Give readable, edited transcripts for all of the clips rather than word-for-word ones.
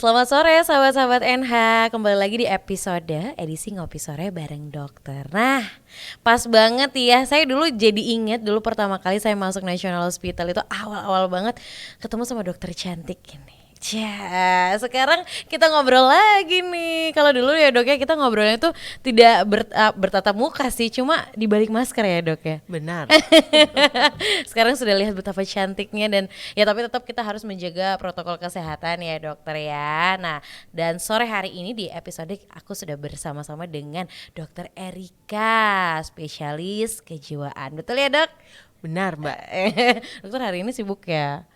Selamat sore sahabat-sahabat NH. Kembali lagi di episode edisi Ngopi Sore bareng dokter. Nah, pas banget ya. Saya dulu jadi inget dulu pertama kali saya masuk National Hospital itu awal-awal banget ketemu sama dokter cantik ini. Sekarang kita ngobrol lagi nih. Kalau dulu ya dok ya kita ngobrolnya tuh tidak bertatap muka sih, cuma di balik masker ya dok ya. Benar. Sekarang sudah lihat betapa cantiknya dan ya tapi tetap kita harus menjaga protokol kesehatan ya dokter ya. Nah, dan sore hari ini di episode aku sudah bersama-sama dengan dokter Erika, spesialis kejiwaan. Betul ya dok? Benar, Mbak. Dokter hari ini sibuk ya?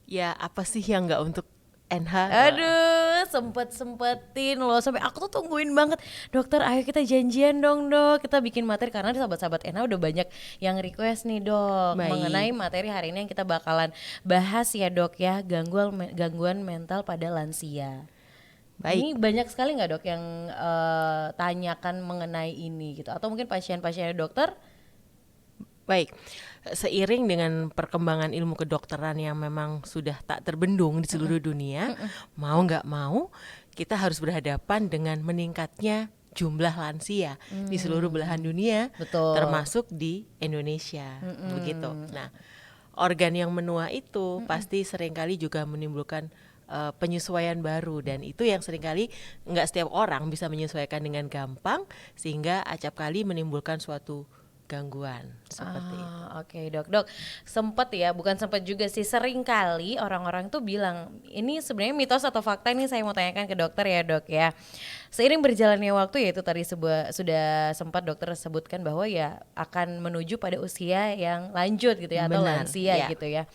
Ya, apa sih yang nggak untuk NH? Aduh, sempetin loh sampai aku tuh tungguin banget. Dokter, ayo kita janjian dong dok. Kita bikin materi karena di sahabat-sahabat Ena udah banyak yang request nih dok. Baik. Mengenai materi hari ini yang kita bakalan bahas ya dok ya, gangguan mental pada lansia. Baik. Ini banyak sekali nggak dok yang tanyakan mengenai ini gitu? Atau mungkin pasien-pasiennya dokter? Baik. Seiring dengan perkembangan ilmu kedokteran yang memang sudah tak terbendung di seluruh dunia, mau nggak mau kita harus berhadapan dengan meningkatnya jumlah lansia di seluruh belahan dunia, Betul. termasuk di Indonesia. Begitu. Nah, organ yang menua itu pasti seringkali juga menimbulkan penyesuaian baru, dan itu yang seringkali nggak setiap orang bisa menyesuaikan dengan gampang, sehingga acap kali menimbulkan suatu gangguan seperti itu. Oke dok, sempet ya, bukan sempet juga sih, sering kali orang-orang tuh bilang, ini sebenarnya mitos atau fakta, ini saya mau tanyakan ke dokter ya dok ya. Seiring berjalannya waktu ya itu tadi sudah sempat dokter sebutkan bahwa ya akan menuju pada usia yang lanjut gitu ya, atau Benar, lansia ya. gitu ya.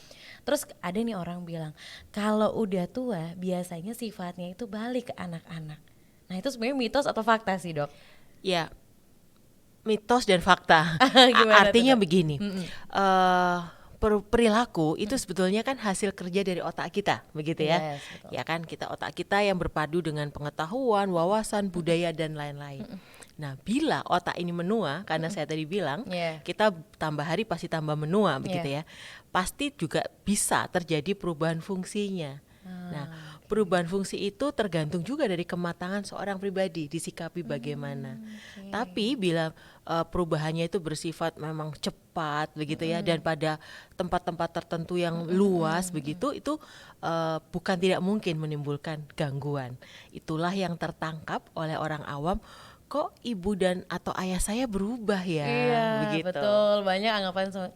Terus ada nih orang bilang kalau udah tua biasanya sifatnya itu balik ke anak-anak. Nah itu sebenarnya mitos atau fakta sih dok? Ya, mitos dan fakta. Gimana tuh, Artinya Dok? begini, perilaku itu sebetulnya kan hasil kerja dari otak kita, begitu ya. Yes, betul. Ya kan, otak kita yang berpadu dengan pengetahuan, wawasan, budaya dan lain-lain. Nah, bila otak ini menua, karena saya tadi bilang, Yeah. kita tambah hari pasti tambah menua, begitu Yeah. ya. Pasti juga bisa terjadi perubahan fungsinya. Nah, perubahan fungsi itu tergantung juga dari kematangan seorang pribadi, disikapi bagaimana. Tapi bila perubahannya itu bersifat memang cepat begitu ya, dan pada tempat-tempat tertentu yang luas begitu, itu bukan tidak mungkin menimbulkan gangguan. Itulah yang tertangkap oleh orang awam, kok ibu dan atau ayah saya berubah ya, Iya begitu. betul, banyak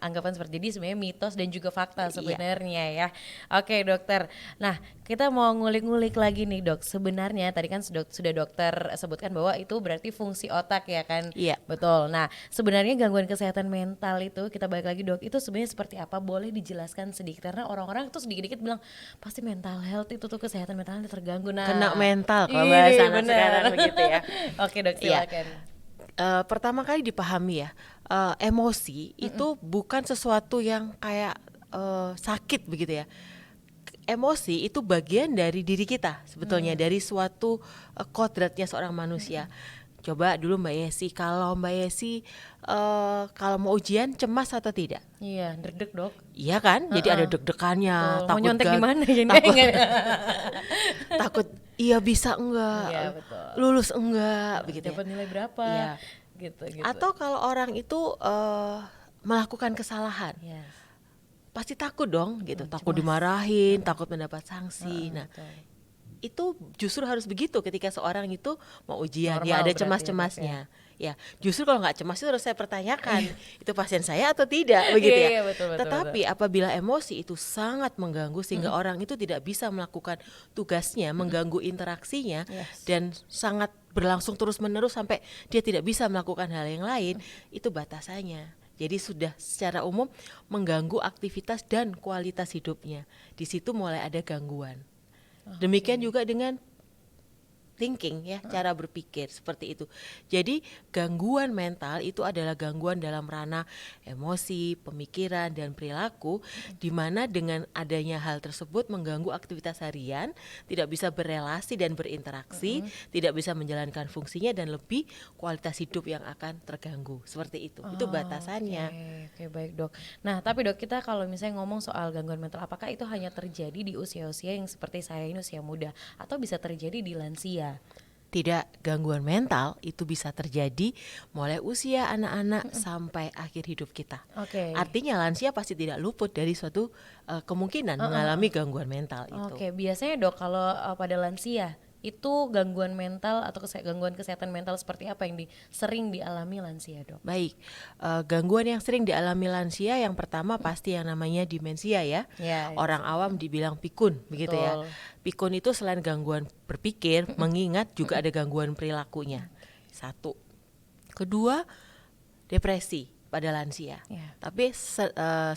anggapan seperti ini sebenarnya mitos dan juga fakta sebenarnya ya. Oke dokter, nah kita mau ngulik-ngulik lagi nih dok. Sebenarnya tadi kan sudah dokter sebutkan bahwa itu berarti fungsi otak ya kan. Iya. Betul. Nah sebenarnya gangguan kesehatan mental itu, kita balik lagi dok, itu sebenarnya seperti apa? Boleh dijelaskan sedikit karena orang-orang tuh sedikit-sedikit bilang pasti mental health itu tuh kesehatan mentalnya terganggu. Nah Kena mental kalau iya, bahasa anak bener. sekarang begitu ya. Oke dok, Iya. silakan. Pertama kali dipahami ya, emosi itu bukan sesuatu yang kayak sakit begitu ya. Emosi itu bagian dari diri kita sebetulnya, dari suatu kodratnya seorang manusia. Coba dulu Mbak Yesi, kalau Mbak Yesi kalau mau ujian cemas atau tidak? Iya, deg-deg dok. Iya kan? Jadi ada deg-degannya, Betul. Mau takut nyontek di mana ini? takut iya bisa enggak, Iya, betul. lulus enggak, begitu ya. Dapat nilai berapa? Iya. Gitu. Atau kalau orang itu melakukan kesalahan, Yes. pasti takut dong gitu, takut dimarahin, takut mendapat sanksi. Nah, Betul. itu justru harus begitu ketika seorang itu mau ujian. Normal Ya ada berarti ya, cemas-cemasnya. Ya, justru kalau nggak cemas itu harus saya pertanyakan, itu pasien saya atau tidak, begitu ya. Iya, betul. Tetapi apabila emosi itu sangat mengganggu sehingga orang itu tidak bisa melakukan tugasnya, mengganggu interaksinya, Yes. dan sangat berlangsung terus-menerus sampai dia tidak bisa melakukan hal yang lain, itu batasannya. Jadi sudah secara umum mengganggu aktivitas dan kualitas hidupnya. Di situ mulai ada gangguan. Demikian juga dengan thinking ya, cara berpikir seperti itu. Jadi gangguan mental itu adalah gangguan dalam ranah emosi, pemikiran dan perilaku, di mana dengan adanya hal tersebut mengganggu aktivitas harian, tidak bisa berelasi dan berinteraksi, tidak bisa menjalankan fungsinya dan lebih kualitas hidup yang akan terganggu. Seperti itu. Itu batasannya. Oke, baik dok. Nah tapi dok, kita kalau misalnya ngomong soal gangguan mental, apakah itu hanya terjadi di usia-usia yang seperti saya ini, usia muda, atau bisa terjadi di lansia? Tidak, gangguan mental itu bisa terjadi mulai usia anak-anak sampai akhir hidup kita. Oke. Artinya lansia pasti tidak luput dari suatu kemungkinan mengalami gangguan mental itu. Oke, biasanya dok kalau pada lansia itu gangguan mental atau gangguan kesehatan mental seperti apa yang sering dialami lansia dok? Baik, gangguan yang sering dialami lansia yang pertama pasti yang namanya demensia ya. Ya, Orang awam dibilang pikun, begitu ya. betul. Pikun itu selain gangguan berpikir, mengingat juga ada gangguan perilakunya. Satu. Kedua, depresi pada lansia. Ya. Tapi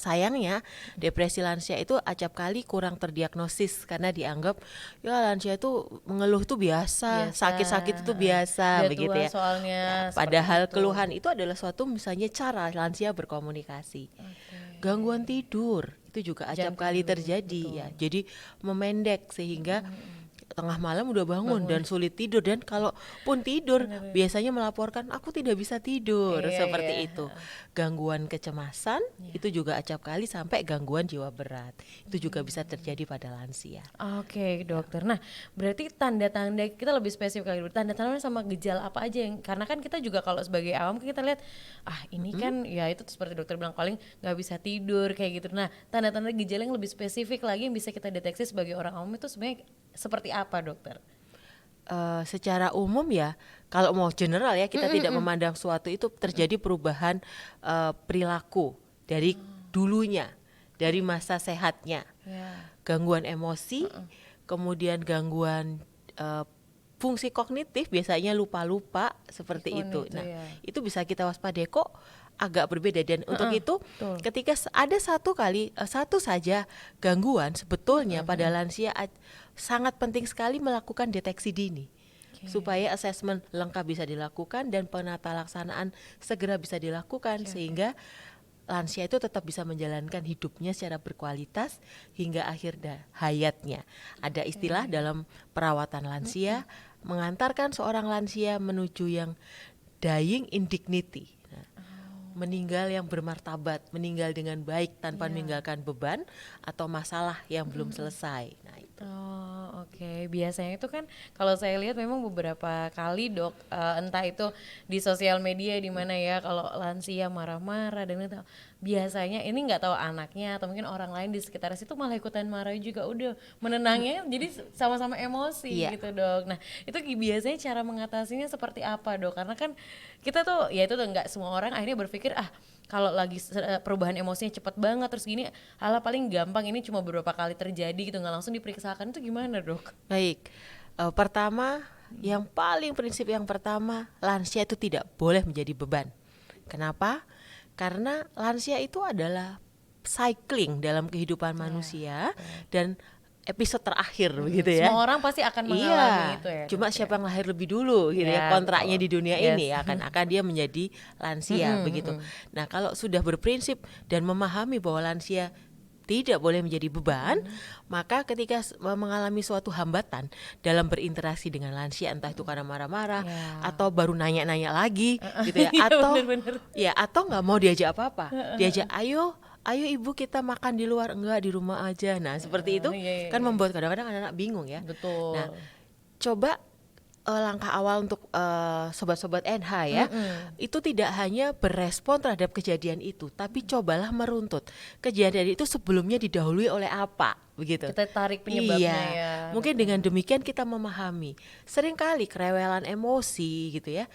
sayangnya depresi lansia itu acap kali kurang terdiagnosis karena dianggap ya lansia itu mengeluh tuh biasa. Sakit-sakit itu biasa Udah begitu tua ya. soalnya Padahal seperti itu. keluhan itu adalah suatu misalnya cara lansia berkomunikasi. Gangguan tidur itu juga acap kali terjadi ya. Jadi memendek sehingga tengah malam udah bangun dan sulit tidur, dan kalaupun tidur biasanya melaporkan aku tidak bisa tidur seperti itu. Gangguan kecemasan itu juga acap kali sampai gangguan jiwa berat. Itu juga bisa terjadi pada lansia. Oke dokter, nah berarti tanda-tanda kita lebih spesifik lagi, tanda-tanda sama gejala apa aja yang, karena kan kita juga kalau sebagai awam kita lihat ini kan ya itu seperti dokter bilang paling nggak bisa tidur kayak gitu. Nah tanda-tanda gejala yang lebih spesifik lagi yang bisa kita deteksi sebagai orang awam itu sebenarnya seperti apa dokter? Secara umum ya, kalau mau general ya, kita tidak memandang suatu itu terjadi perubahan perilaku dari dulunya, dari masa sehatnya. Gangguan emosi, kemudian gangguan fungsi kognitif, biasanya lupa-lupa seperti itu. Nah, itu bisa kita waspadai kok agak berbeda, dan untuk itu ketika ada satu saja gangguan sebetulnya pada lansia sangat penting sekali melakukan deteksi dini. Supaya asesmen lengkap bisa dilakukan dan penata laksanaan segera bisa dilakukan sehingga lansia itu tetap bisa menjalankan hidupnya secara berkualitas hingga akhir hayatnya. Ada istilah dalam perawatan lansia mengantarkan seorang lansia menuju yang dying in dignity. Meninggal yang bermartabat, meninggal dengan baik tanpa meninggalkan beban atau masalah yang belum selesai. Nah, itu. Oke. Biasanya itu kan kalau saya lihat memang beberapa kali dok, entah itu di sosial media di mana ya, kalau lansia marah-marah dan itu biasanya ini nggak tahu anaknya atau mungkin orang lain di sekitar situ malah ikutan marah juga, udah menenangnya jadi sama-sama emosi gitu dok. Nah itu biasanya cara mengatasinya seperti apa dok? Karena kan kita tuh ya itu tuh nggak semua orang akhirnya berpikir kalau lagi perubahan emosinya cepat banget terus gini, paling gampang ini cuma beberapa kali terjadi gitu, nggak langsung diperiksakan, itu gimana dok? Baik, pertama prinsip yang pertama, lansia itu tidak boleh menjadi beban. Kenapa? Karena lansia itu adalah cycling dalam kehidupan manusia dan episode terakhir begitu ya. Semua orang pasti akan mengalami itu ya. Cuma siapa yang lahir lebih dulu gitu ya, kontraknya di dunia ini akan dia menjadi lansia begitu. Nah, kalau sudah berprinsip dan memahami bahwa lansia tidak boleh menjadi beban, maka ketika mengalami suatu hambatan dalam berinteraksi dengan lansia, entah itu karena marah-marah atau baru nanya-nanya lagi gitu ya, atau nggak mau diajak apa-apa, diajak ayo ibu kita makan di luar, enggak di rumah aja. Nah seperti itu kan membuat kadang-kadang anak-anak bingung ya. Betul. Nah coba langkah awal untuk sobat-sobat NH ya, itu tidak hanya berespon terhadap kejadian itu, tapi cobalah meruntut kejadian itu sebelumnya didahului oleh apa, begitu. Kita tarik penyebabnya ya. Mungkin dengan demikian kita memahami. Seringkali kerewelan emosi gitu ya,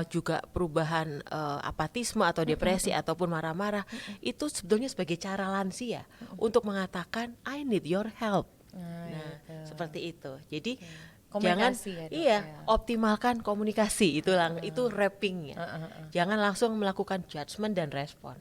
juga perubahan apatisme atau depresi ataupun marah-marah itu sebetulnya sebagai cara lansia untuk mengatakan I need your help. Nah, seperti itu. Jadi komunikasi optimalkan komunikasi itu wrappingnya. Jangan langsung melakukan judgement dan respon.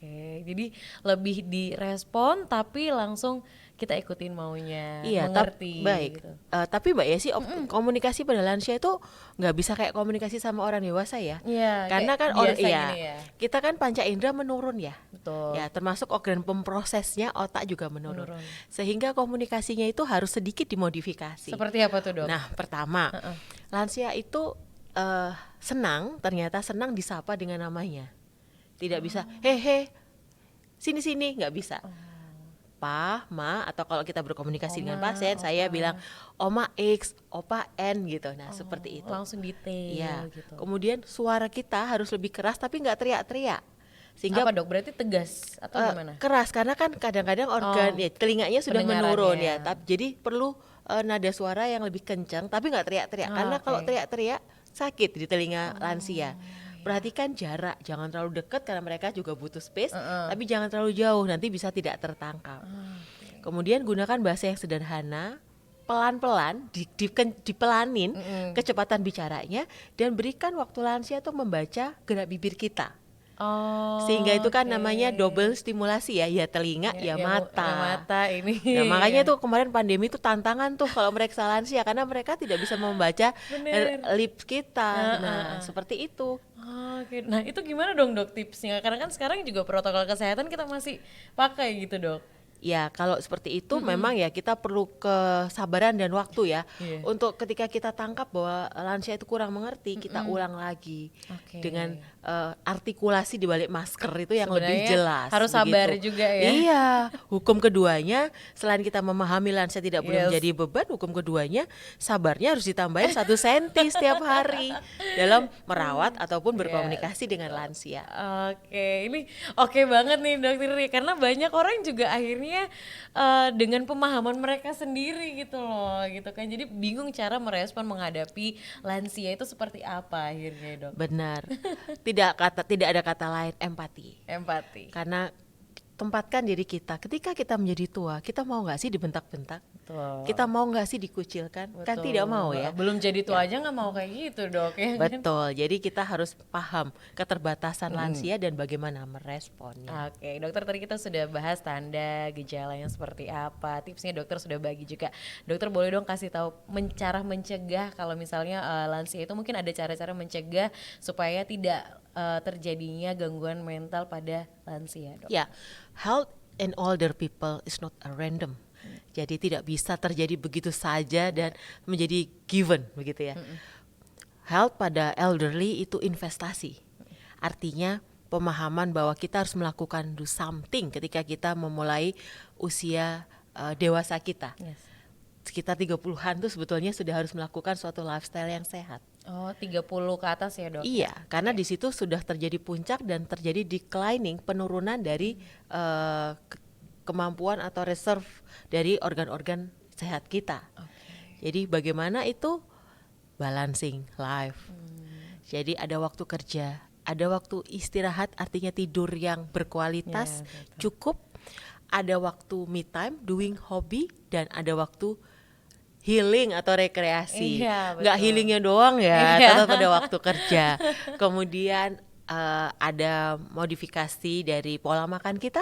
Oke, jadi lebih direspon tapi langsung kita ikutin maunya, Iya, mengerti baik. gitu. Tapi Mbak Yesi, komunikasi pada lansia itu nggak bisa kayak komunikasi sama orang dewasa ya. Iya, Karena kayak kan biasa iya, gini ya. kita kan panca indera menurun ya. Betul. Ya, termasuk organ pemprosesnya otak juga menurun. Menurun. Sehingga komunikasinya itu harus sedikit dimodifikasi. Seperti apa tuh, Dok? Nah, pertama, lansia itu senang, ternyata senang disapa dengan namanya. Tidak bisa, hehe, sini-sini, nggak bisa. Pa, ma, atau kalau kita berkomunikasi dengan pasien, saya bilang Oma X, Opa N gitu. Nah, seperti itu. Langsung detail Iya. gitu. Kemudian suara kita harus lebih keras tapi nggak teriak-teriak. Sehingga Apa, Dok? Berarti tegas atau gimana? keras karena kan kadang-kadang organ ya, telinganya sudah menurun pendengarannya. ya. Jadi perlu nada suara yang lebih kencang tapi nggak teriak-teriak. Karena kalau teriak-teriak sakit di telinga lansia. Perhatikan jarak, jangan terlalu dekat karena mereka juga butuh space, tapi jangan terlalu jauh, nanti bisa tidak tertangkap. Kemudian gunakan bahasa yang sederhana, pelan-pelan, dipelanin kecepatan bicaranya, dan berikan waktu lansia tuh membaca gerak bibir kita. Sehingga itu kan namanya double stimulasi ya telinga, ya mata. Ya mata ini. Nah, makanya tuh kemarin pandemi tuh tantangan tuh kalau mereka lansia karena mereka tidak bisa membaca lips kita. Nah, seperti itu. Oke, nah itu gimana dong, Dok, tipsnya? Karena kan sekarang juga protokol kesehatan kita masih pakai gitu, Dok. Ya, kalau seperti itu memang ya kita perlu kesabaran dan waktu ya. Untuk ketika kita tangkap bahwa lansia itu kurang mengerti, kita ulang lagi dengan artikulasi di balik masker itu yang lebih Sebenarnya jelas. harus sabar juga ya. Iya, hukum keduanya selain kita memahami lansia tidak boleh menjadi beban, hukum keduanya sabarnya harus ditambahin 1 senti setiap hari dalam merawat ataupun berkomunikasi dengan lansia. Oke, ini oke banget nih, Dokter Ri, karena banyak orang juga akhirnya dengan pemahaman mereka sendiri gitu loh, gitu kan. Jadi bingung cara merespon menghadapi lansia itu seperti apa akhirnya, Dok. Benar. Tidak ada kata lain, empati. Empati. Karena tempatkan diri kita ketika kita menjadi tua, kita mau nggak sih dibentak-bentak? Betul. Kita mau nggak sih dikucilkan? Kan tidak mau ya. Belum jadi tua aja nggak mau kayak gitu, Dok, ya kan? Betul. Jadi kita harus paham keterbatasan lansia dan bagaimana meresponnya. Oke, dokter, tadi kita sudah bahas tanda gejalanya seperti apa, tipsnya dokter sudah bagi juga. Dokter boleh dong kasih tahu cara mencegah kalau misalnya lansia itu mungkin ada cara-cara mencegah supaya tidak terjadinya gangguan mental pada lansia, Dok. Ya, health in older people is not a random. Jadi tidak bisa terjadi begitu saja dan menjadi given begitu ya. Health pada elderly itu investasi. Artinya pemahaman bahwa kita harus melakukan do something ketika kita memulai usia dewasa kita. Sekitar 30-an tuh sebetulnya sudah harus melakukan suatu lifestyle yang sehat. Oh, 30 ke atas ya, Dok? Iya, karena di situ sudah terjadi puncak dan terjadi declining, penurunan dari kemampuan atau reserve dari organ-organ sehat kita. Jadi bagaimana itu balancing life. Jadi ada waktu kerja, ada waktu istirahat, artinya tidur yang berkualitas, cukup. Ada waktu me time, doing hobby, dan ada waktu healing atau rekreasi. Nggak healingnya doang ya, tetap ada waktu kerja. Kemudian ada modifikasi dari pola makan kita,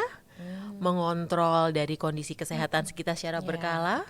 mengontrol dari kondisi kesehatan kita secara berkala.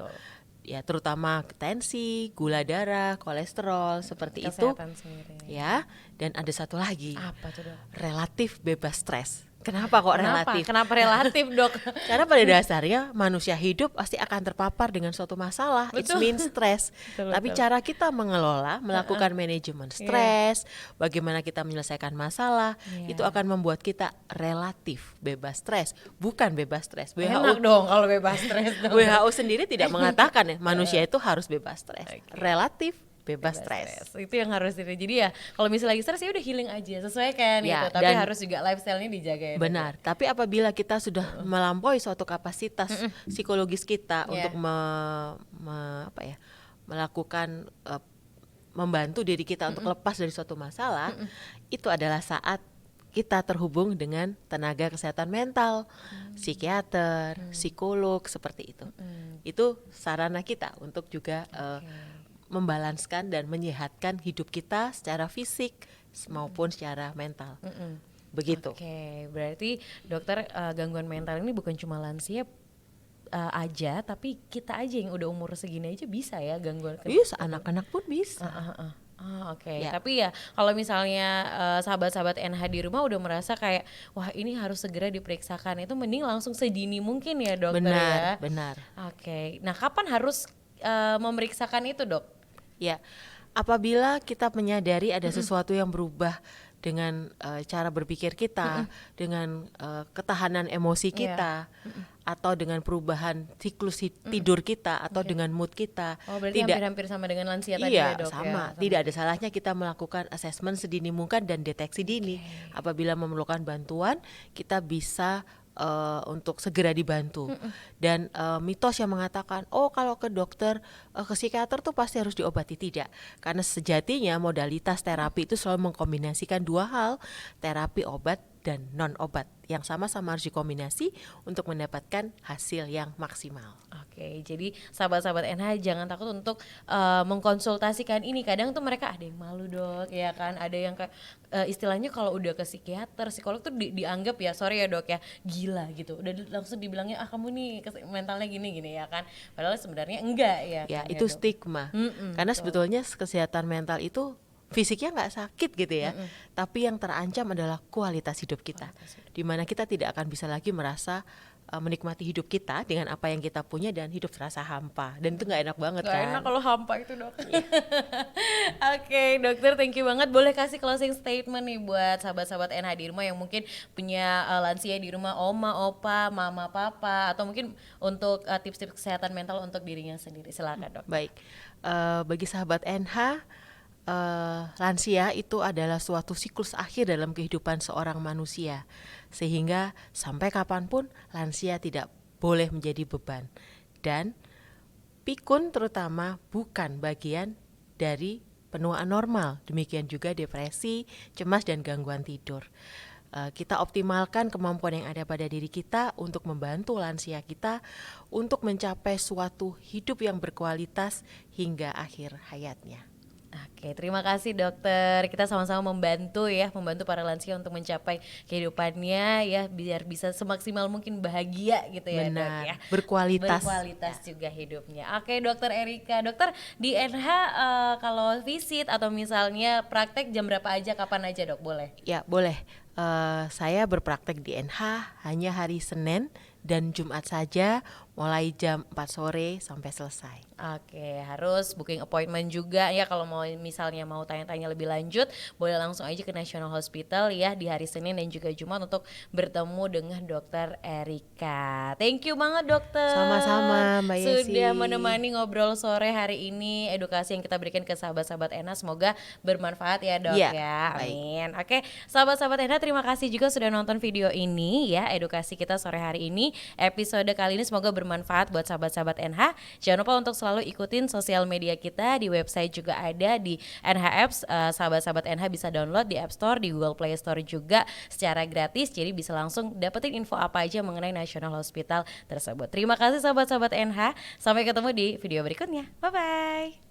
Ya, terutama tensi, gula darah, kolesterol, seperti kesehatan itu. Sendiri. Ya, dan ada satu lagi. Apa tuh, Dok? Relatif bebas stres. Kenapa kok relatif? Kenapa relatif, Dok? Karena pada dasarnya manusia hidup pasti akan terpapar dengan suatu masalah. It means stress. Tapi cara kita mengelola, melakukan manajemen stres, bagaimana kita menyelesaikan masalah, itu akan membuat kita relatif bebas stres, bukan bebas stres. Enak dong kalau bebas stres. WHO sendiri tidak mengatakan ya manusia itu harus bebas stres. Relatif bebas stres. Itu yang harus jadi ya kalau misalnya lagi stres ya udah healing aja, sesuaikan ya, gitu. Tapi harus juga lifestyle-nya dijaga ya. Benar. Tapi apabila kita sudah melampaui suatu kapasitas psikologis kita untuk melakukan membantu diri kita untuk lepas dari suatu masalah, itu adalah saat kita terhubung dengan tenaga kesehatan mental, psikiater, psikolog, seperti itu. Itu sarana kita untuk juga membalanskan dan menyehatkan hidup kita secara fisik maupun secara mental. begitu. Oke, berarti dokter, gangguan mental ini bukan cuma lansia aja, tapi kita aja yang udah umur segini aja bisa ya gangguan Yes, anak-anak pun bisa. Oke. Ya, Tapi ya kalau misalnya sahabat-sahabat NH di rumah udah merasa kayak wah ini harus segera diperiksakan, itu mending langsung sedini mungkin ya dokter benar, ya. benar. Oke. Nah kapan harus memeriksakan itu dok? Ya, apabila kita menyadari ada sesuatu yang berubah dengan cara berpikir kita, dengan ketahanan emosi Iya. kita, atau dengan perubahan siklus tidur kita, atau dengan mood kita, Oh berarti tidak. hampir-hampir sama dengan lansia tadi Iya, ya dok sama. ya? Tidak ada salahnya kita melakukan asesmen sedini mungkin dan deteksi dini. Apabila memerlukan bantuan, kita bisa untuk segera dibantu. Dan mitos yang mengatakan, oh kalau ke dokter, ke psikiater tuh pasti harus diobati. Tidak. Karena sejatinya modalitas terapi itu selalu mengkombinasikan dua hal, terapi obat dan non obat yang sama-sama harus dikombinasi untuk mendapatkan hasil yang maksimal. Oke, jadi sahabat-sahabat NH jangan takut untuk mengkonsultasikan ini. Kadang tuh mereka ada yang malu dok, ya kan? Ada yang kayak istilahnya kalau udah ke psikiater, psikolog tuh dianggap ya, sorry ya dok ya, gila gitu. Udah langsung dibilangnya ah kamu nih mentalnya gini-gini ya kan? Padahal sebenarnya enggak ya. Ya, kan, itu dok? stigma. Karena sebetulnya kesehatan mental itu fisiknya nggak sakit gitu ya, tapi yang terancam adalah kualitas hidup kita, di mana kita tidak akan bisa lagi merasa menikmati hidup kita dengan apa yang kita punya dan hidup terasa hampa, dan itu nggak enak banget Gak kan. enak kalau hampa itu dok. Oke dokter, thank you banget. Boleh kasih closing statement nih buat sahabat-sahabat NH di rumah yang mungkin punya lansia di rumah, oma, opa, mama, papa, atau mungkin untuk tips-tips kesehatan mental untuk dirinya sendiri. Silakan dok. Baik, bagi sahabat NH, lansia itu adalah suatu siklus akhir dalam kehidupan seorang manusia, sehingga sampai kapanpun lansia tidak boleh menjadi beban, dan pikun terutama bukan bagian dari penuaan normal. Demikian juga depresi, cemas, dan gangguan tidur. Kita optimalkan kemampuan yang ada pada diri kita untuk membantu lansia kita untuk mencapai suatu hidup yang berkualitas hingga akhir hayatnya. Oke, terima kasih dokter. Kita sama-sama membantu ya, membantu para lansia untuk mencapai kehidupannya ya, biar bisa semaksimal mungkin bahagia gitu ya dok Benar, ya. berkualitas. Berkualitas juga hidupnya. Oke dokter Erika, dokter di NH kalau visit atau misalnya praktek jam berapa aja, kapan aja dok, boleh? Ya, boleh. Saya berpraktek di NH hanya hari Senin dan Jumat saja, mulai jam 4 sore sampai selesai. Oke, harus booking appointment juga ya kalau mau misalnya mau tanya-tanya lebih lanjut, boleh langsung aja ke National Hospital ya di hari Senin dan juga Jumat untuk bertemu dengan dokter Erika. Thank you banget dokter. Sama-sama, Mbak Yesi. Sudah menemani ngobrol sore hari ini, edukasi yang kita berikan ke sahabat-sahabat ENA semoga bermanfaat ya dok Iya, ya. baik. Amin. Oke, sahabat-sahabat ENA terima kasih juga sudah nonton video ini ya, edukasi kita sore hari ini. Episode kali ini semoga bermanfaat buat sahabat-sahabat NH. Jangan lupa untuk selalu ikutin sosial media kita, di website juga ada, di NH Apps. Sahabat-sahabat NH bisa download di App Store, di Google Play Store juga secara gratis. Jadi bisa langsung dapetin info apa aja mengenai National Hospital tersebut. Terima kasih sahabat-sahabat NH. Sampai ketemu di video berikutnya. Bye-bye.